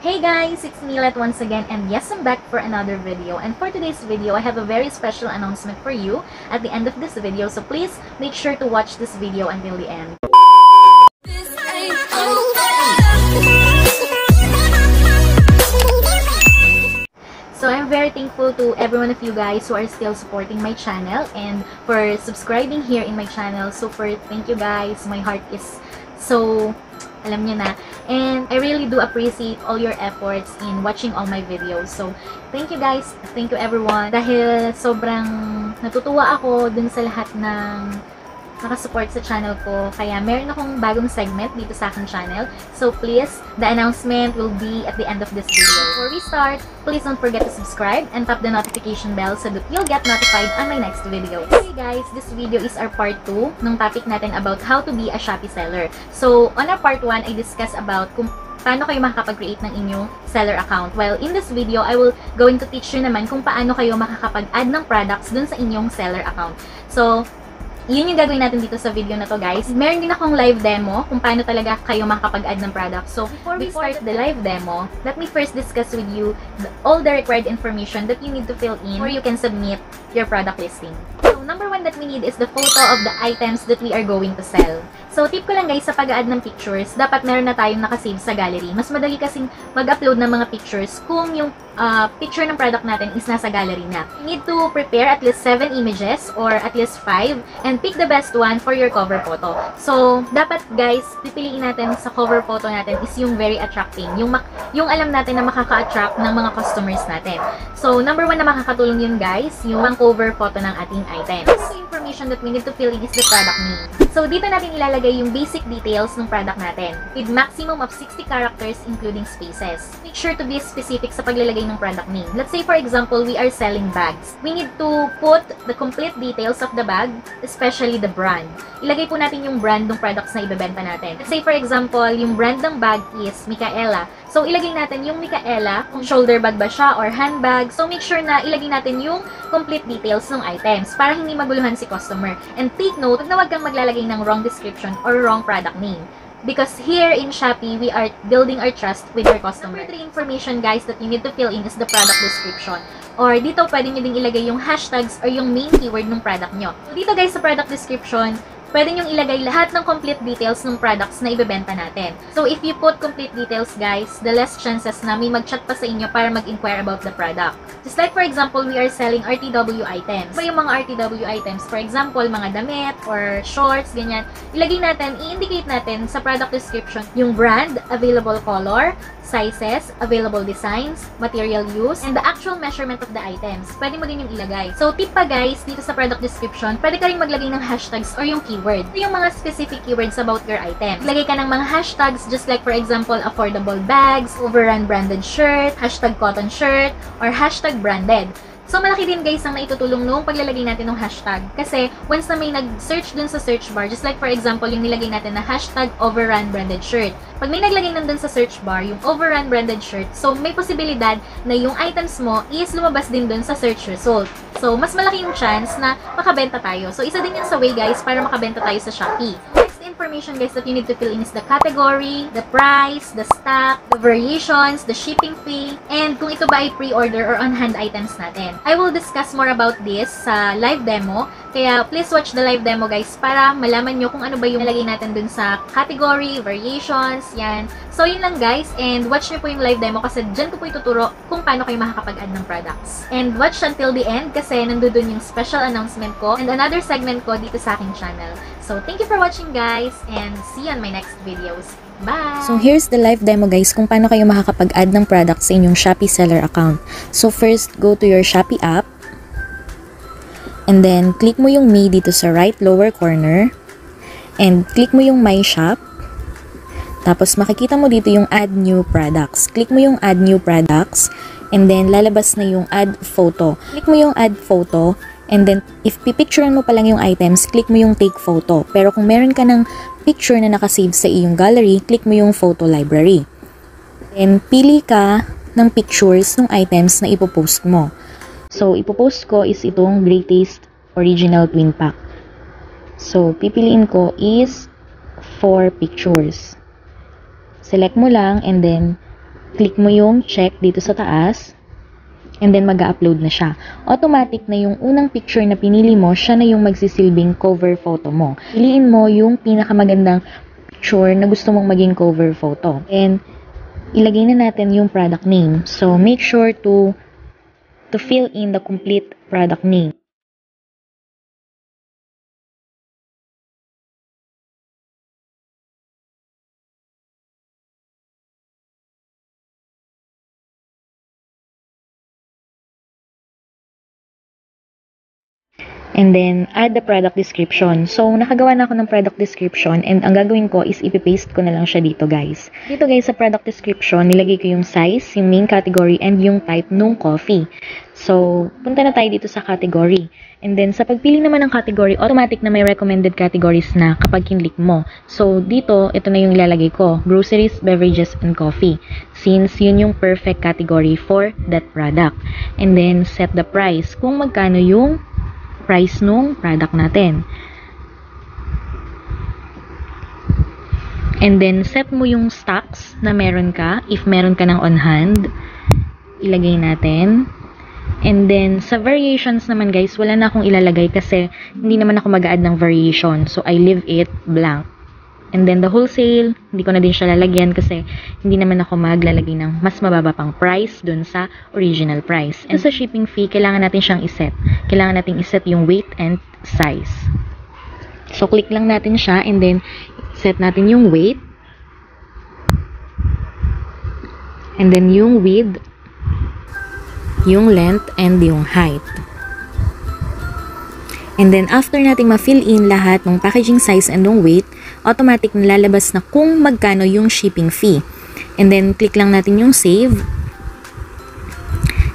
Hey guys, it's Milet once again, and yes, I'm back for another video. And for today's video, I have a very special announcement for you at the end of this video, so please make sure to watch this video until the end. So I'm very thankful to every one of you guys who are still supporting my channel and for subscribing here in my channel. Super thank you guys. My heart is so, alam nyo na. And I really do appreciate all your efforts in watching all my videos. So thank you guys. Thank you everyone. Dahil sobrang natutuwa ako dun sa lahat ng nakasupport sa channel ko. Kaya meron akong bagong segment dito sa aking channel. So please, the announcement will be at the end of this video. Before we start, please don't forget to subscribe and tap the notification bell so that you'll get notified on my next video. Okay guys, this video is our part 2 ng topic natin about how to be a Shopee seller. So on our part 1, I discuss about kung paano kayo makakapag-create ng inyong seller account. While in this video, I will going to teach you naman kung paano kayo makakapag-add ng products dun sa inyong seller account. So yun yung gagawin natin dito sa video na to guys. Meron din akong live demo kung paano talaga kayo makakapag-add ng product. So before we start the live demo, let me first discuss with you all the required information that you need to fill in or you can submit your product listing. So number 1 that we need is the photo of the items that we are going to sell. So tip ko lang guys, sa pag-add ng pictures, dapat meron na tayong nakasave sa gallery. Mas madali kasing mag-upload ng mga pictures kung yung picture ng product natin is nasa gallery na. You need to prepare at least 7 images or at least 5 and pick the best one for your cover photo. So dapat guys, pipiliin natin sa cover photo natin is yung very attracting. Yung alam natin na makaka-attract ng mga customers natin. So number 1 na makakatulong yun guys, yung cover photo ng ating item. The information that we need to fill in is the product name. So dito natin ilalagay yung basic details ng product natin with maximum of 60 characters including spaces. Make sure to be specific sa paglalagay ng product name. Let's say for example, we are selling bags. We need to put the complete details of the bag, especially the brand. Ilagay po natin yung brand ng products na ibebenta natin. Let's say for example, yung brand ng bag is Micaela. So, ilagay natin yung Micaela, kung shoulder bag ba siya or handbag. So, make sure na ilagay natin yung complete details ng items para hindi maguluhan si customer. And take note, na huwag kang maglalagay ng wrong description or wrong product name. Because here in Shopee, we are building our trust with our customer. Number 3 information guys that you need to fill in is the product description. Or dito, pwede nyo ding ilagay yung hashtags or yung main keyword ng product nyo. So, dito guys sa product description, pwede nyong ilagay lahat ng complete details ng products na ibebenta natin. So, if you put complete details, guys, the less chances na may mag-chat pa sa inyo para mag-inquire about the product. Just like, for example, we are selling RTW items. So, yung mga RTW items, for example, mga damit or shorts, ganyan, ilagay natin, i-indicate natin sa product description yung brand, available color, sizes, available designs, material used, and the actual measurement of the items. Pwede mo din yung ilagay. So, tip pa guys, dito sa product description, pwede ka rin maglagay ng hashtags or yung keyword. Ito yung mga specific keywords about your item. Lagay ka ng mga hashtags just like for example, affordable bags, overrun branded shirt, hashtag cotton shirt, or hashtag branded. So, malaki din guys ang naitutulong nung paglalagay natin ng hashtag. Kasi, once na may nag-search dun sa search bar, just like for example, yung nilagay natin na hashtag overrun branded shirt. Pag may naglagay nandun sa search bar, yung overrun branded shirt, so may posibilidad na yung items mo is lumabas din dun sa search result. So, mas malaki yung chance na makabenta tayo. So, isa din yan sa way guys para makabenta tayo sa Shopee. Information guys that you need to fill in is the category, the price, the stock, the variations, the shipping fee, and kung ito ba ay pre-order or on-hand items natin. I will discuss more about this sa live demo, kaya please watch the live demo guys para malaman nyo kung ano ba yung nalagay natin dun sa category, variations, yan. So yun lang guys, and watch nyo po yung live demo kasi dyan ko po ituturo kung paano kayo makakapag-add ng products. And watch until the end kasi nandun yung special announcement ko and another segment ko dito sa aking channel. So thank you for watching guys and see you on my next videos. Bye! So here's the live demo guys kung paano kayo makakapag-add ng products sa inyong Shopee seller account. So first, go to your Shopee app. And then, click mo yung Me dito sa right lower corner. And click mo yung My Shop. Tapos makikita mo dito yung Add New Products. Click mo yung Add New Products. And then, lalabas na yung Add Photo. Click mo yung Add Photo. And then, if pipicturean mo pa lang yung items, click mo yung Take Photo. Pero kung meron ka ng picture na nakasave sa iyong gallery, click mo yung Photo Library. Then, pili ka ng pictures ng items na ipopost mo. So, ipopost ko is itong Great Taste Original Twin Pack. So, pipiliin ko is 4 pictures. Select mo lang and then click mo yung check dito sa taas, and then mag-upload na siya. Automatic na yung unang picture na pinili mo, siya na yung magsisilbing cover photo mo. Piliin mo yung pinakamagandang picture na gusto mong maging cover photo. And ilagay na natin yung product name. So make sure to fill in the complete product name. And then, add the product description. So, nakagawa na ako ng product description and ang gagawin ko is ipipaste ko na lang siya dito, guys. Dito, guys, sa product description, nilagay ko yung size, yung main category, and yung type nung coffee. So, punta na tayo dito sa category. And then, sa pagpili naman ng category, automatic na may recommended categories na kapag kinlik mo. So, dito, ito na yung ilalagay ko. Groceries, beverages, and coffee. Since yun yung perfect category for that product. And then, set the price. Kung magkano yung price nung product natin. And then, set mo yung stocks na meron ka. If meron ka ng on hand, ilagay natin. And then, sa variations naman, guys, wala na akong ilalagay kasi hindi naman ako mag-add ng variation. So, I leave it blank. And then, the wholesale, hindi ko na din siya lalagyan kasi hindi naman ako maglalagay ng mas mababa pang price dun sa original price. And sa shipping fee, kailangan natin siyang iset. Kailangan natin iset yung weight and size. So, click lang natin siya and then set natin yung weight. And then yung width, yung length, and yung height. And then, after nating ma-fill in lahat ng packaging size and ng weight, automatic nalalabas na kung magkano yung shipping fee. And then, click lang natin yung save.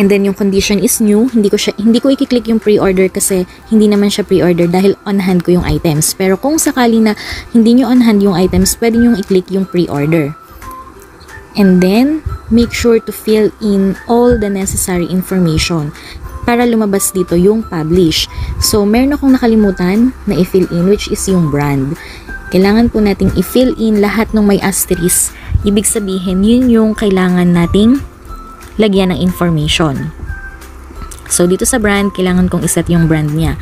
And then, yung condition is new. Hindi ko i-click yung pre-order kasi hindi naman siya pre-order dahil on hand ko yung items. Pero kung sakali na hindi nyo on hand yung items, pwede nyo i-click yung pre-order. And then, make sure to fill in all the necessary information para lumabas dito yung publish. So, meron akong nakalimutan na i-fill in which is yung brand. Kailangan po nating i-fill in lahat ng may asterisk. Ibig sabihin, yun yung kailangan nating lagyan ng information. So, dito sa brand, kailangan kong iset yung brand niya.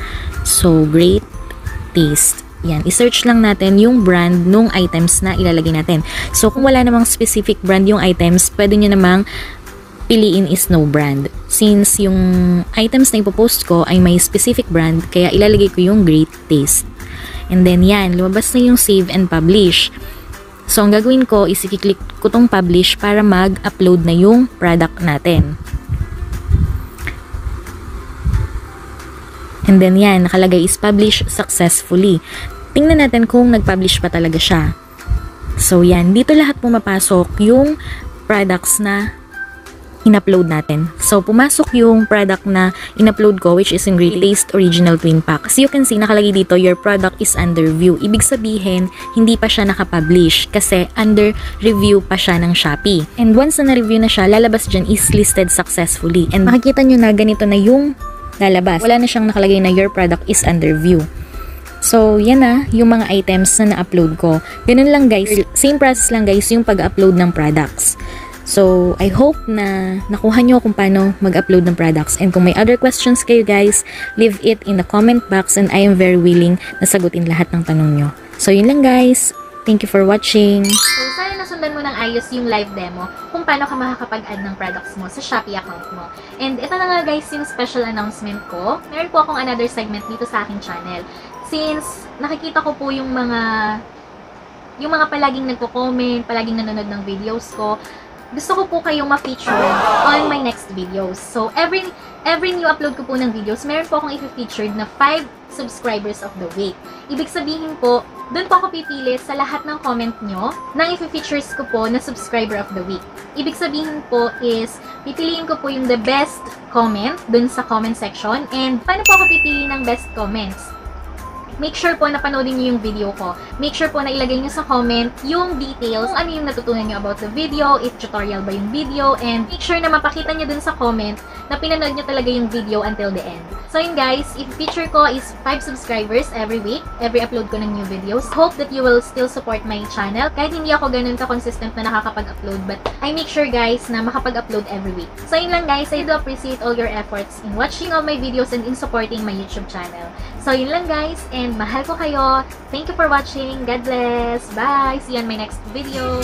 So, Great Taste. Yan, i-search lang natin yung brand nung items na ilalagay natin. So, kung wala namang specific brand yung items, pwede nyo namang piliin is no brand. Since yung items na ipopost ko ay may specific brand, kaya ilalagay ko yung Great Taste. And then yan, lumabas na yung save and publish. So, ang gagawin ko is i-click ko tong publish para mag-upload na yung product natin. And then yan, nakalagay is publish successfully. Tingnan natin kung nag-publish pa talaga siya. So yan, dito lahat pumapasok yung products na in-upload natin. So, pumasok yung product na in-upload ko, which is in Great Taste Original Twin Pack. As you can see, nakalagay dito, your product is under review. Ibig sabihin, hindi pa siya nakapublish kasi under review pa siya ng Shopee. And once na na-review na siya, lalabas dyan is listed successfully. And makikita nyo na ganito na yung lalabas. Wala na siyang nakalagay na your product is under review. So, yan na yung mga items na na-upload ko. Ganun lang guys. Same process lang guys yung pag-upload ng products. So, I hope na nakuha nyo kung paano mag-upload ng products. And kung may other questions kayo guys, leave it in the comment box and I am very willing na sagutin lahat ng tanong nyo. So, yun lang guys. Thank you for watching. So, sana nasundan mo ng ayos yung live demo kung paano ka makakapag-add ng products mo sa Shopee account mo. And ito na nga guys yung special announcement ko. Meron po akong another segment dito sa aking channel. Since nakikita ko po yung mga palaging nagko-comment, palaging nanonood ng videos ko, gusto ko po kayong ma-feature on my next videos. So, every new upload ko po ng videos, meron po akong i-featured na 5 subscribers of the week. Ibig sabihin po, doon po ako pipili sa lahat ng comment nyo ng i-features ko po na subscriber of the week. Ibig sabihin po is, pipiliin ko po yung the best comment doon sa comment section. And, paano po ako pipili ng best comments? Make sure po na panoodin nyo yung video ko. Make sure po na ilagay nyo sa comment yung details, ano yung natutunan nyo about the video, if tutorial ba yung video, and make sure na mapakita nyo dun sa comment na pinanood nyo talaga yung video until the end. So yun guys, if feature ko is 5 subscribers every week, every upload ko ng new videos. Hope that you will still support my channel. Kahit hindi ako ganun ka-consistent na nakakapag-upload, but I make sure guys na makapag-upload every week. So yun lang guys, I do appreciate all your efforts in watching all my videos and in supporting my YouTube channel. So yun lang guys, and mahal ko kayo. Thank you for watching. God bless. Bye! See you on my next video.